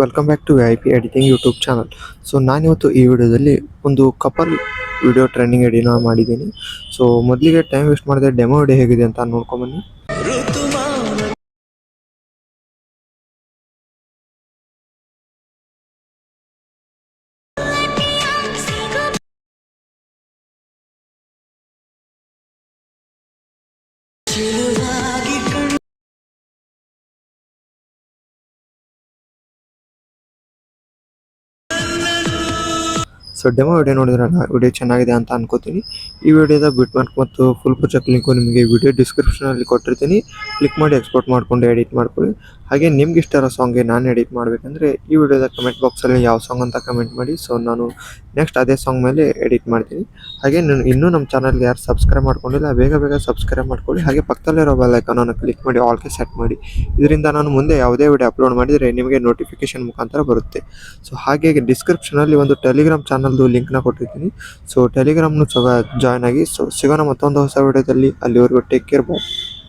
Welcome back to VIP editing YouTube channel. So ನಾನಿವತ್ತು ಈ ವಿಡಿಯೋದಲ್ಲಿ ಒಂದು ಕಪಲ್ ವಿಡಿಯೋ ಟ್ರೆಂಡಿಂಗ್ ಎಡಿನ ಮಾಡಿದ್ದೀನಿ. ಸೊ ಮೊದಲಿಗೆ ಟೈಮ್ ವೇಸ್ಟ್ ಮಾಡಿದೆ, ಡೆಮೋ ವಿಡಿಯೋ ಹೇಗಿದೆ ಅಂತ ನೋಡ್ಕೊಂಬನ್ನಿ. ಸೊ ಡೆಮೋ ವಿಡಿಯೋ ನೋಡಿದ್ರಲ್ಲ, ವಿಡಿಯೋ ಚೆನ್ನಾಗಿದೆ ಅಂತ ಅನ್ಕೋತೀನಿ. ಈ ವಿಡಿಯೋದ ಬಿಟ್ ಮಾರ್ಕ್ ಮತ್ತು ಫುಲ್ ಪ್ರೊಜೆಕ್ಟ್ ಲಿಂಕು ನಿಮಗೆ ವಿಡಿಯೋ ಡಿಸ್ಕ್ರಿಪ್ಷನಲ್ಲಿ ಕೊಟ್ಟಿರ್ತೀನಿ. ಕ್ಲಿಕ್ ಮಾಡಿ ಎಕ್ಸ್ಪೋರ್ಟ್ ಮಾಡಿಕೊಂಡು ಎಡಿಟ್ ಮಾಡ್ಕೊಳ್ಳಿ. ಹಾಗೆ ನಿಮ್ಗೆ ಇಷ್ಟ ಇರೋ ಸಾಂಗ್ಗೆ ನಾನು ಎಡಿಟ್ ಮಾಡಬೇಕಂದ್ರೆ ಈ ವಿಡಿಯೋದ ಕಮೆಂಟ್ ಬಾಕ್ಸಲ್ಲಿ ಯಾವ ಸಾಂಗ್ ಅಂತ ಕಮೆಂಟ್ ಮಾಡಿ. ಸೊ ನಾನು ನೆಕ್ಸ್ಟ್ ಅದೇ ಸಾಂಗ್ ಮೇಲೆ ಎಡಿಟ್ ಮಾಡ್ತೀನಿ. ಹಾಗೆ ಇನ್ನೂ ನಮ್ಮ ಚಾನಲ್ಗೆ ಯಾರು ಸಬ್ಸ್ಕ್ರೈಬ್ ಮಾಡ್ಕೊಂಡಿಲ್ಲ, ಬೇಗ ಸಬ್ಸ್ಕ್ರೈಬ್ ಮಾಡ್ಕೊಳ್ಳಿ. ಹಾಗೆ ಪಕ್ಕದಲ್ಲಿರೋ ಬೆಲ್ ಐಕಾನನ್ನು ಕ್ಲಿಕ್ ಮಾಡಿ ಆಲ್ಗೆ ಸೆಟ್ ಮಾಡಿ. ಇದರಿಂದ ನಾನು ಮುಂದೆ ಯಾವುದೇ ವಿಡಿಯೋ ಅಪ್ಲೋಡ್ ಮಾಡಿದರೆ ನಿಮಗೆ ನೋಟಿಫಿಕೇಶನ್ ಮುಖಾಂತರ ಬರುತ್ತೆ. ಸೊ ಹಾಗೆ ಡಿಸ್ಕ್ರಿಪ್ಷನಲ್ಲಿ ಒಂದು ಟೆಲಿಗ್ರಾಮ್ ಚಾನಲ್ದು ಲಿಂಕ್ನ ಕೊಟ್ಟಿರ್ತೀನಿ. ಸೊ ಟೆಲಿಗ್ರಾಮ್ನು ಜಾಯ್ನ್ ಆಗಿ. ಸೊ ಸಿಗೋಣ ಮತ್ತೊಂದು ಹೊಸ ವಿಡಿಯೋದಲ್ಲಿ. ಅಲ್ಲಿವರೆಗೂ ಟೇಕ್ ಕೇರ್, ಬಾಯ್.